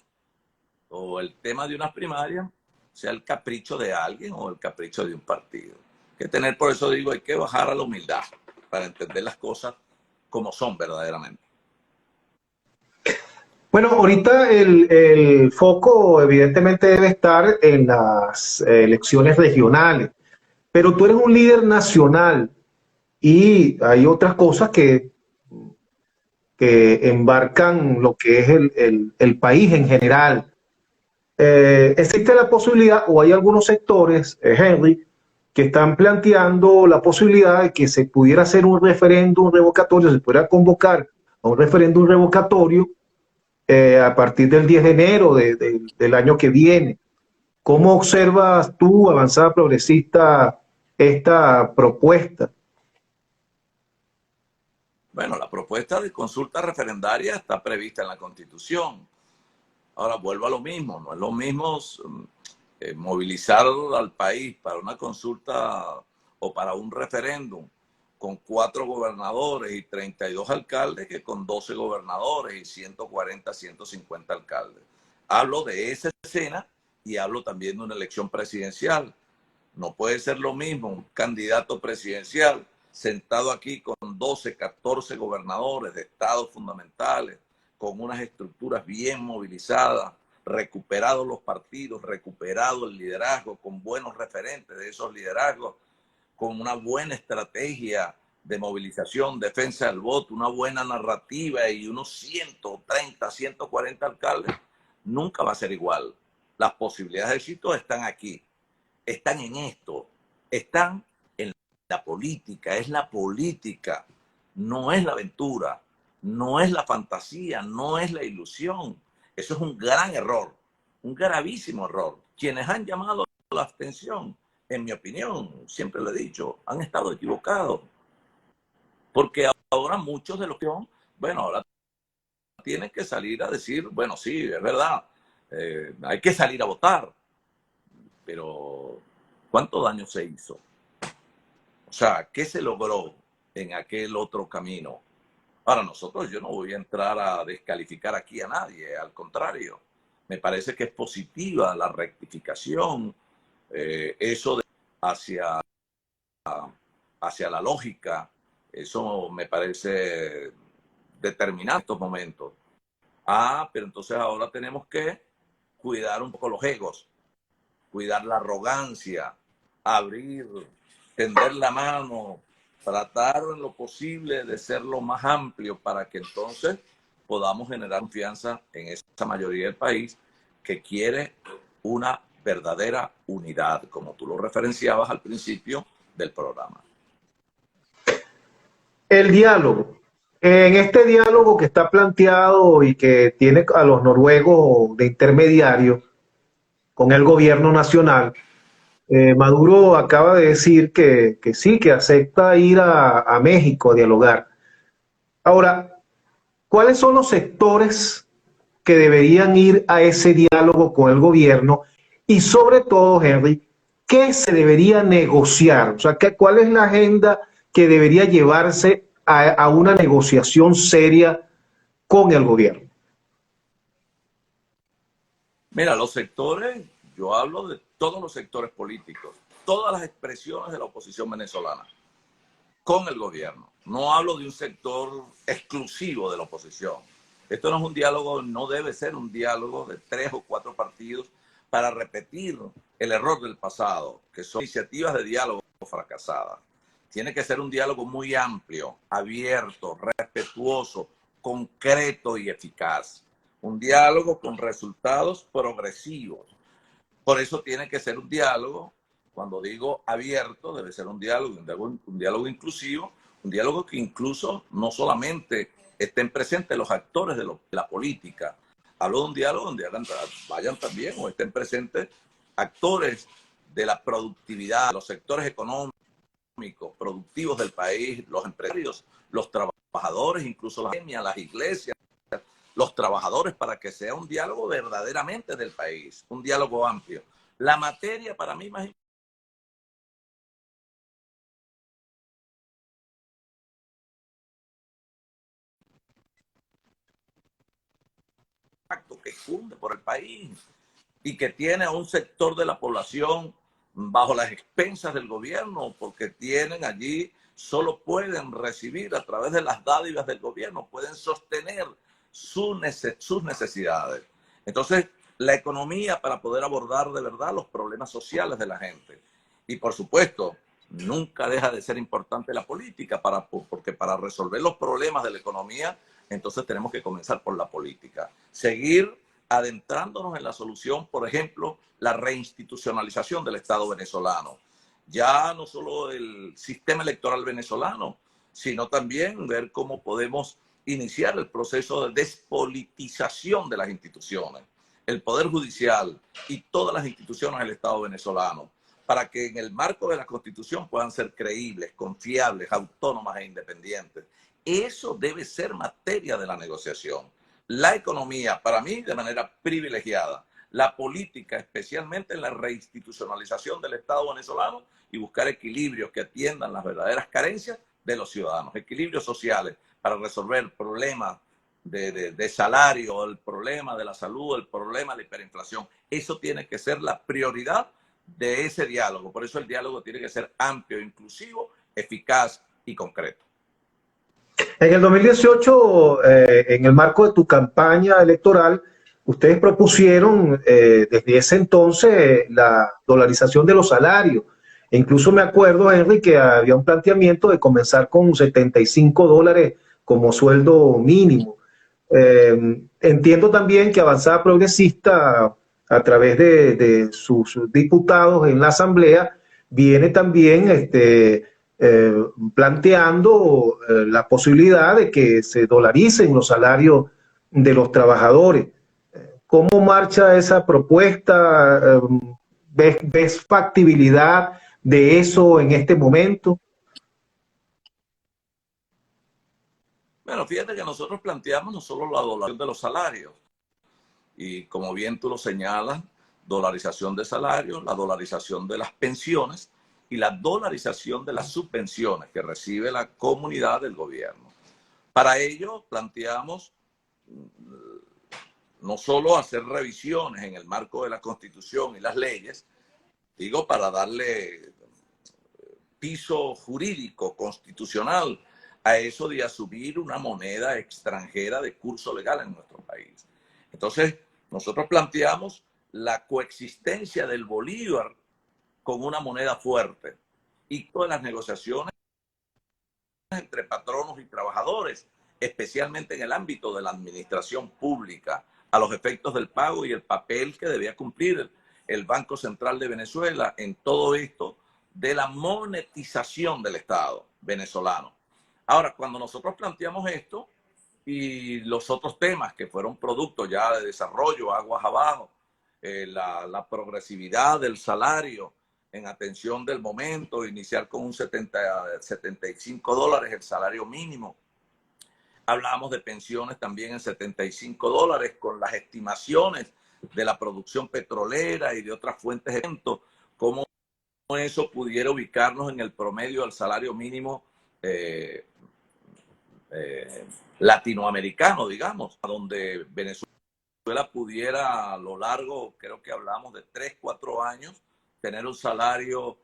o el tema de unas primarias sea el capricho de alguien o el capricho de un partido. Hay que tener, por eso digo, hay que bajar a la humildad para entender las cosas como son verdaderamente. Bueno, ahorita el foco evidentemente debe estar en las elecciones regionales, pero tú eres un líder nacional y hay otras cosas que embarcan lo que es el país en general. Existe la posibilidad, o hay algunos sectores, Henry, que están planteando la posibilidad de que se pudiera hacer un referéndum revocatorio, se pudiera convocar a un referéndum revocatorio a partir del 10 de enero del año que viene. ¿Cómo observas tú, Avanzada Progresista, esta propuesta? Bueno, la propuesta de consulta referendaria está prevista en la Constitución. Ahora vuelvo a lo mismo, no es lo mismo movilizar al país para una consulta o para un referéndum con 4 gobernadores y 32 alcaldes que con 12 gobernadores y 140, 150 alcaldes. Hablo de esa escena y hablo también de una elección presidencial. No puede ser lo mismo un candidato presidencial sentado aquí con 12, 14 gobernadores de estados fundamentales, con unas estructuras bien movilizadas, recuperados los partidos, recuperado el liderazgo, con buenos referentes de esos liderazgos, con una buena estrategia de movilización, defensa del voto, una buena narrativa y unos 130, 140 alcaldes, nunca va a ser igual. Las posibilidades de éxito están aquí, están en esto, están en la política, es la política, no es la aventura, no es la fantasía, no es la ilusión. Eso es un gran error, un gravísimo error. Quienes han llamado a la abstención, en mi opinión, siempre lo he dicho, han estado equivocados. Porque ahora muchos de los que son, bueno, ahora tienen que salir a decir, bueno, sí, es verdad, hay que salir a votar. Pero, ¿cuánto daño se hizo? O sea, ¿qué se logró en aquel otro camino? Para nosotros, yo no voy a entrar a descalificar aquí a nadie, al contrario. Me parece que es positiva la rectificación, eso de hacia la lógica, eso me parece determinante en estos momentos. Pero entonces ahora tenemos que cuidar un poco los egos, cuidar la arrogancia, abrir, tender la mano, tratar en lo posible de ser lo más amplio para que entonces podamos generar confianza en esa mayoría del país que quiere una verdadera unidad, como tú lo referenciabas al principio del programa. El diálogo. En este diálogo que está planteado y que tiene a los noruegos de intermediario con el gobierno nacional, Maduro acaba de decir que sí, que acepta ir a México a dialogar. Ahora, ¿cuáles son los sectores que deberían ir a ese diálogo con el gobierno? Y sobre todo, Henry, ¿qué se debería negociar? O sea, ¿cuál es la agenda que debería llevarse a una negociación seria con el gobierno? Mira, los sectores, yo hablo de todos los sectores políticos, todas las expresiones de la oposición venezolana con el gobierno. No hablo de un sector exclusivo de la oposición. Esto no es un diálogo, no debe ser un diálogo de 3 o 4 partidos para repetir el error del pasado, que son iniciativas de diálogo fracasadas. Tiene que ser un diálogo muy amplio, abierto, respetuoso, concreto y eficaz. Un diálogo con resultados progresivos. Por eso tiene que ser un diálogo. Cuando digo abierto, debe ser un diálogo inclusivo, un diálogo que incluso no solamente estén presentes los actores de la política. Hablo de un diálogo donde vayan también o estén presentes actores de la productividad, los sectores económicos, productivos del país, los empresarios, los trabajadores, incluso las gremias, las iglesias, los trabajadores, para que sea un diálogo verdaderamente del país, un diálogo amplio. La materia para mí más impacto que cunde por el país y que tiene a un sector de la población bajo las expensas del gobierno, porque tienen allí, solo pueden recibir a través de las dádivas del gobierno, pueden sostener sus necesidades. Entonces, la economía para poder abordar de verdad los problemas sociales de la gente. Y por supuesto, nunca deja de ser importante la política, porque para resolver los problemas de la economía, entonces tenemos que comenzar por la política. Seguir adentrándonos en la solución, por ejemplo, la reinstitucionalización del Estado venezolano. Ya no solo el sistema electoral venezolano, sino también ver cómo podemos iniciar el proceso de despolitización de las instituciones, el Poder Judicial y todas las instituciones del Estado venezolano, para que en el marco de la Constitución puedan ser creíbles, confiables, autónomas e independientes. Eso debe ser materia de la negociación. La economía, para mí, de manera privilegiada. La política, especialmente en la reinstitucionalización del Estado venezolano y buscar equilibrios que atiendan las verdaderas carencias de los ciudadanos, equilibrios sociales para resolver problemas de salario, el problema de la salud, el problema de la hiperinflación. Eso tiene que ser la prioridad de ese diálogo. Por eso el diálogo tiene que ser amplio, inclusivo, eficaz y concreto. En el 2018, en el marco de tu campaña electoral, ustedes propusieron desde ese entonces la dolarización de los salarios. E incluso me acuerdo, Henry, que había un planteamiento de comenzar con $75 como sueldo mínimo. Entiendo también que Avanzada Progresista, a través de sus diputados en la Asamblea, viene también planteando la posibilidad de que se dolaricen los salarios de los trabajadores. ¿Cómo marcha esa propuesta? ¿Ves factibilidad de eso en este momento? Bueno, fíjate que nosotros planteamos no solo la dolarización de los salarios, y como bien tú lo señalas, dolarización de salarios, la dolarización de las pensiones y la dolarización de las subvenciones que recibe la comunidad del gobierno. Para ello planteamos no solo hacer revisiones en el marco de la Constitución y las leyes, digo, para darle piso jurídico, constitucional, a eso de asumir una moneda extranjera de curso legal en nuestro país. Entonces, nosotros planteamos la coexistencia del bolívar con una moneda fuerte y todas las negociaciones entre patronos y trabajadores, especialmente en el ámbito de la administración pública, a los efectos del pago y el papel que debía cumplir el Banco Central de Venezuela en todo esto de la monetización del Estado venezolano. Ahora, cuando nosotros planteamos esto y los otros temas que fueron producto ya de desarrollo, aguas abajo, la progresividad del salario en atención del momento, iniciar con un $75 el salario mínimo. Hablábamos de pensiones también en $75 con las estimaciones de la producción petrolera y de otras fuentes de evento, cómo eso pudiera ubicarnos en el promedio del salario mínimo latinoamericano, digamos, donde Venezuela pudiera a lo largo, creo que hablamos de 3, 4 años, tener un salario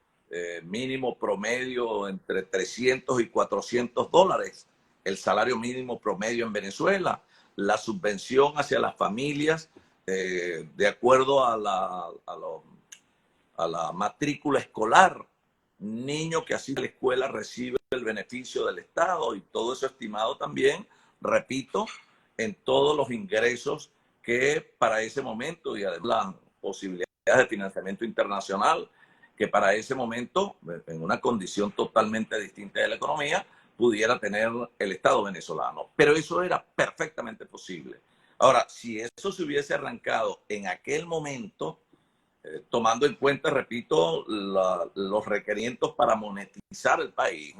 mínimo promedio entre $300 y $400, el salario mínimo promedio en Venezuela, la subvención hacia las familias de acuerdo a la matrícula escolar, niño que asiste a la escuela recibe el beneficio del Estado y todo eso estimado también, repito, en todos los ingresos que para ese momento y además la posibilidad de financiamiento internacional, que para ese momento, en una condición totalmente distinta de la economía, pudiera tener el Estado venezolano. Pero eso era perfectamente posible. Ahora, si eso se hubiese arrancado en aquel momento, tomando en cuenta, repito, los requerimientos para monetizar el país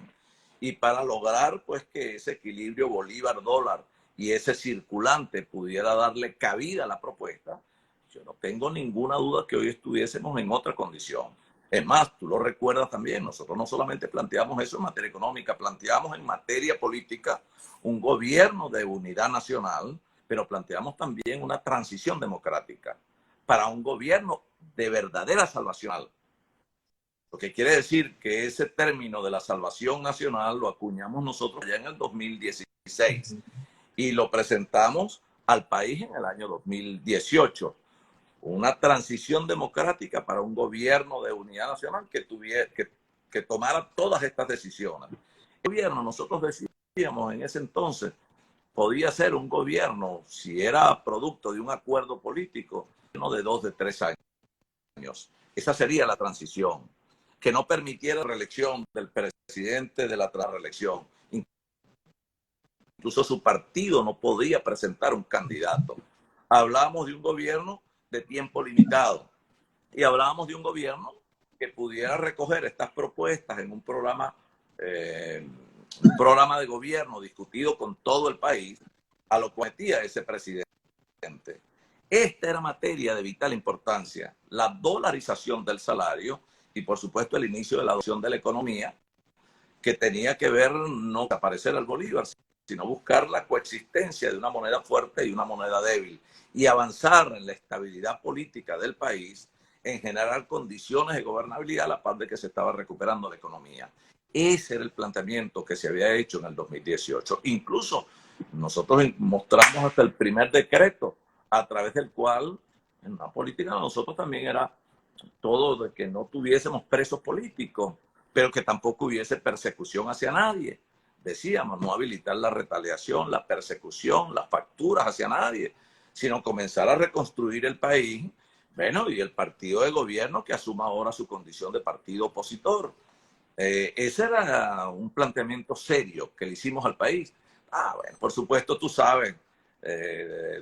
y para lograr pues que ese equilibrio Bolívar-dólar y ese circulante pudiera darle cabida a la propuesta, yo no tengo ninguna duda que hoy estuviésemos en otra condición. Es más, tú lo recuerdas también, nosotros no solamente planteamos eso en materia económica, planteamos en materia política un gobierno de unidad nacional, pero planteamos también una transición democrática para un gobierno de verdadera salvación. Lo que quiere decir que ese término de la salvación nacional lo acuñamos nosotros ya en el 2016 y lo presentamos al país en el año 2018. Una transición democrática para un gobierno de unidad nacional que tomara todas estas decisiones. El gobierno, nosotros decíamos en ese entonces, podía ser un gobierno, si era producto de un acuerdo político, no de 2, de 3 años. Esa sería la transición, que no permitiera la reelección del presidente de la reelección. Incluso su partido no podía presentar un candidato. Hablábamos de un gobierno de tiempo limitado y hablábamos de un gobierno que pudiera recoger estas propuestas en un programa de gobierno discutido con todo el país, a lo que metía ese presidente. Esta era materia de vital importancia, la dolarización del salario y por supuesto el inicio de la adopción de la economía, que tenía que ver no desaparecer el bolívar, sino buscar la coexistencia de una moneda fuerte y una moneda débil y avanzar en la estabilidad política del país, en generar condiciones de gobernabilidad a la par de que se estaba recuperando la economía. Ese era el planteamiento que se había hecho en el 2018. Incluso nosotros mostramos hasta el primer decreto a través del cual en la política de nosotros también era todo de que no tuviésemos presos políticos, pero que tampoco hubiese persecución hacia nadie. Decíamos, no habilitar la retaliación, la persecución, las facturas hacia nadie, sino comenzar a reconstruir el país, bueno, y el partido de gobierno que asuma ahora su condición de partido opositor. Ese era un planteamiento serio que le hicimos al país. Bueno, por supuesto, tú sabes,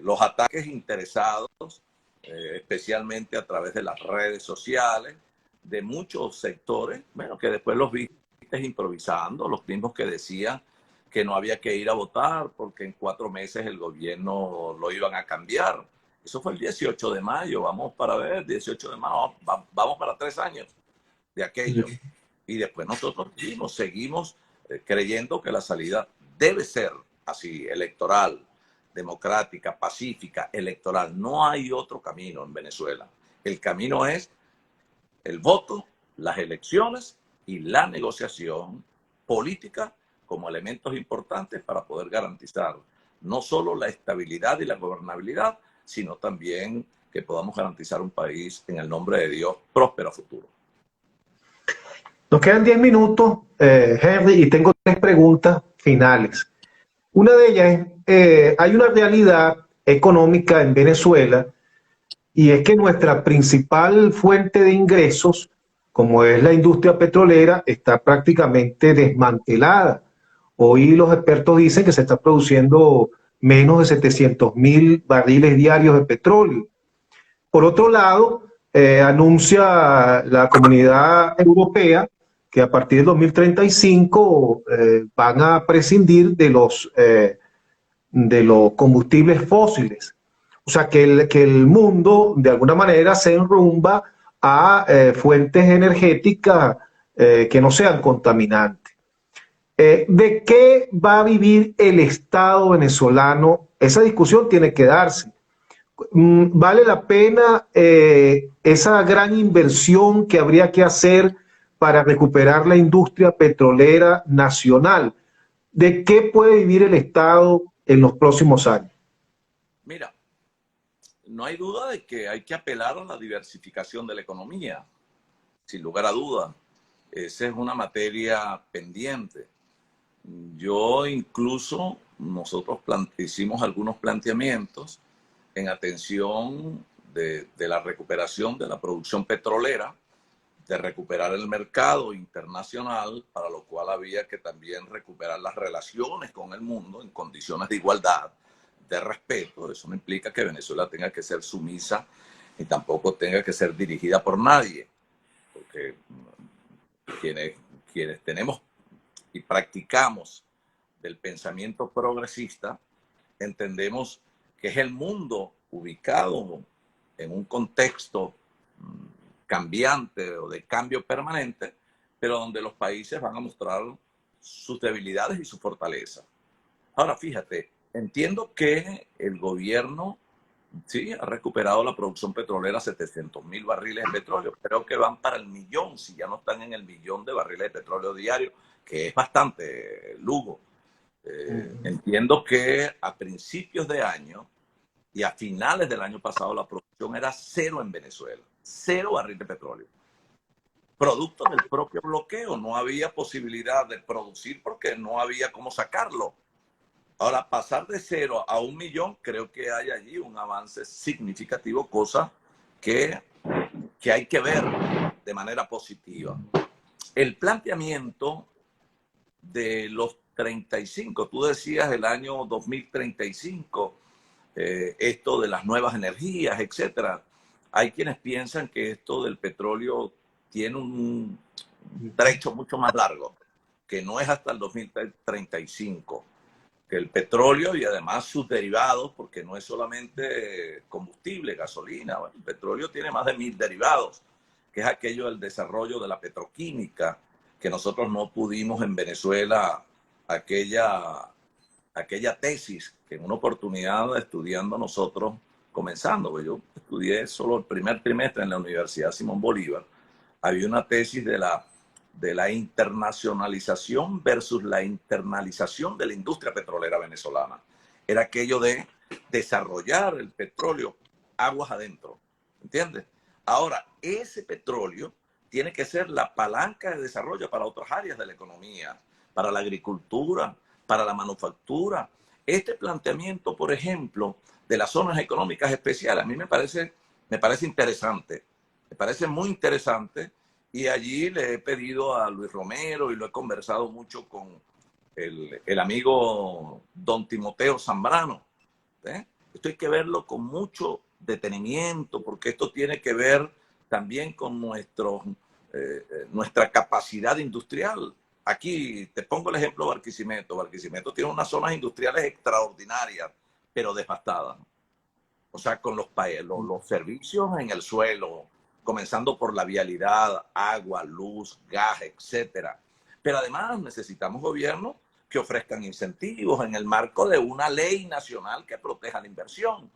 los ataques interesados, especialmente a través de las redes sociales, de muchos sectores, bueno, que después los viste improvisando, los mismos que decían que no había que ir a votar porque en 4 meses el gobierno lo iban a cambiar. Eso fue el 18 de mayo, vamos para ver, 18 de mayo, vamos para 3 años de aquello. Y después nosotros seguimos creyendo que la salida debe ser así, electoral, democrática, pacífica, electoral. No hay otro camino en Venezuela. El camino es el voto, las elecciones y la negociación política como elementos importantes para poder garantizar no solo la estabilidad y la gobernabilidad, sino también que podamos garantizar un país, en el nombre de Dios, próspero a futuro. Nos quedan 10 minutos, Henry, y tengo 3 preguntas finales. Una de ellas es, hay una realidad económica en Venezuela, y es que nuestra principal fuente de ingresos, como es la industria petrolera, está prácticamente desmantelada. Hoy los expertos dicen que se está produciendo menos de 700.000 barriles diarios de petróleo. Por otro lado, anuncia la Comunidad Europea que a partir del 2035 van a prescindir de los combustibles fósiles. O sea, que el mundo de alguna manera se enrumba a fuentes energéticas que no sean contaminantes. ¿De qué va a vivir el Estado venezolano? Esa discusión tiene que darse. ¿Vale la pena esa gran inversión que habría que hacer para recuperar la industria petrolera nacional? ¿De qué puede vivir el Estado en los próximos años? Mira, no hay duda de que hay que apelar a la diversificación de la economía, sin lugar a dudas. Esa es una materia pendiente. Yo nosotros hicimos algunos planteamientos en atención de la recuperación de la producción petrolera, de recuperar el mercado internacional, para lo cual había que también recuperar las relaciones con el mundo en condiciones de igualdad, de respeto. Eso no implica que Venezuela tenga que ser sumisa ni tampoco tenga que ser dirigida por nadie, porque quienes tenemos y practicamos del pensamiento progresista, entendemos que es el mundo ubicado en un contexto cambiante o de cambio permanente, pero donde los países van a mostrar sus debilidades y sus fortalezas. Ahora, fíjate, entiendo que el gobierno sí ha recuperado la producción petrolera a 700.000 barriles de petróleo. Creo que van para el millón, si ya no están en el millón de barriles de petróleo diario, que es bastante, Lugo. Entiendo que a principios de año y a finales del año pasado la producción era cero en Venezuela, cero barril de petróleo. Producto del propio bloqueo, no había posibilidad de producir porque no había cómo sacarlo. Ahora, pasar de 0 a 1 millón, creo que hay allí un avance significativo, cosa que hay que ver de manera positiva. El planteamiento de los 35, tú decías el año 2035, esto de las nuevas energías, etcétera. Hay quienes piensan que esto del petróleo tiene un trecho mucho más largo, que no es hasta el 2035, que el petróleo y además sus derivados, porque no es solamente combustible, gasolina, bueno, el petróleo tiene más de 1000 derivados, que es aquello del desarrollo de la petroquímica, que nosotros no pudimos en Venezuela, aquella tesis que en una oportunidad estudiando nosotros, comenzando, pues yo estudié solo el primer trimestre en la Universidad Simón Bolívar, había una tesis de la internacionalización versus la internalización de la industria petrolera venezolana. Era aquello de desarrollar el petróleo aguas adentro, ¿entiendes? Ahora, ese petróleo tiene que ser la palanca de desarrollo para otras áreas de la economía, para la agricultura, para la manufactura. Este planteamiento, por ejemplo, de las zonas económicas especiales, a mí me parece interesante, me parece muy interesante, y allí le he pedido a Luis Romero y lo he conversado mucho con el amigo don Timoteo Zambrano. Esto hay que verlo con mucho detenimiento, porque esto tiene que ver también con nuestra capacidad industrial. Aquí te pongo el ejemplo de Barquisimeto. Barquisimeto tiene unas zonas industriales extraordinarias, pero devastadas. O sea, con los servicios en el suelo, comenzando por la vialidad, agua, luz, gas, etcétera. Pero además necesitamos gobiernos que ofrezcan incentivos en el marco de una ley nacional que proteja la inversión.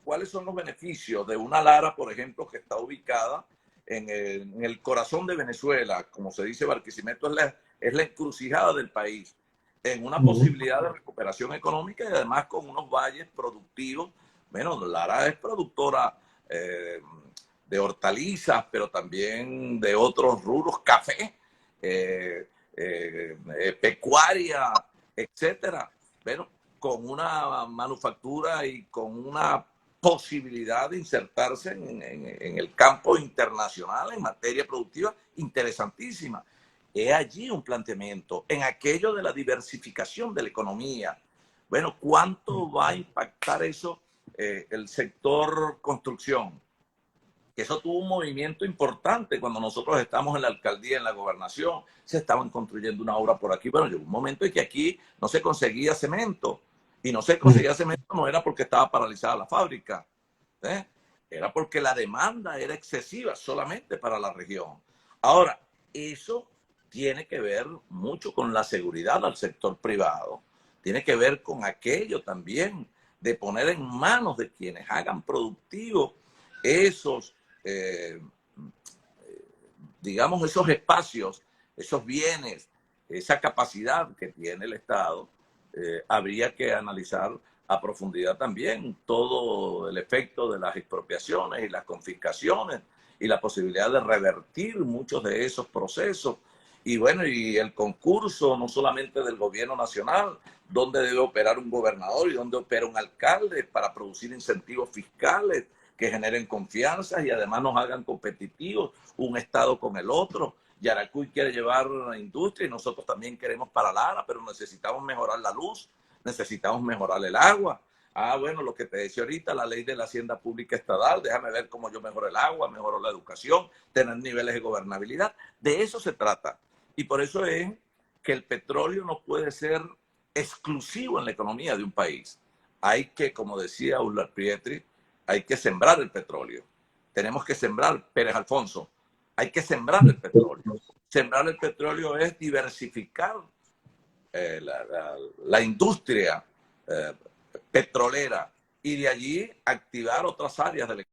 ¿Cuáles son los beneficios de una Lara, por ejemplo, que está ubicada en el corazón de Venezuela? Como se dice, Barquisimeto es la encrucijada del país, en una posibilidad de recuperación económica y además con unos valles productivos. Bueno, Lara es productora de hortalizas, pero también de otros rubros, café, pecuaria, etcétera. Bueno, con una manufactura y con una posibilidad de insertarse en el campo internacional en materia productiva interesantísima. Es allí un planteamiento, en aquello de la diversificación de la economía. Bueno, ¿cuánto va a impactar eso el sector construcción? Que eso tuvo un movimiento importante cuando nosotros estamos en la alcaldía, en la gobernación, se estaban construyendo una obra por aquí. Bueno, llegó un momento en que aquí no se conseguía cemento, y no se conseguía cemento no era porque estaba paralizada la fábrica, era porque la demanda era excesiva solamente para la región. Ahora, eso tiene que ver mucho con la seguridad al sector privado, tiene que ver con aquello también de poner en manos de quienes hagan productivos esos digamos, esos espacios, esos bienes, esa capacidad que tiene el Estado. Habría que analizar a profundidad también todo el efecto de las expropiaciones y las confiscaciones y la posibilidad de revertir muchos de esos procesos Y bueno, y el concurso no solamente del gobierno nacional, donde debe operar un gobernador y donde opera un alcalde para producir incentivos fiscales que generen confianza y además nos hagan competitivos un estado con el otro. Yaracuy quiere llevar la industria y nosotros también queremos para Lara, pero necesitamos mejorar la luz, necesitamos mejorar el agua. Ah, bueno, lo que te decía ahorita, la ley de la hacienda pública estatal, déjame ver cómo yo mejoro el agua, mejoro la educación, tener niveles de gobernabilidad. De eso se trata. Y por eso es que el petróleo no puede ser exclusivo en la economía de un país. Hay que, como decía Ulla Pietri, hay que sembrar el petróleo. Tenemos que sembrar, Pérez Alfonso, hay que sembrar el petróleo. Sembrar el petróleo es diversificar la industria petrolera y de allí activar otras áreas de la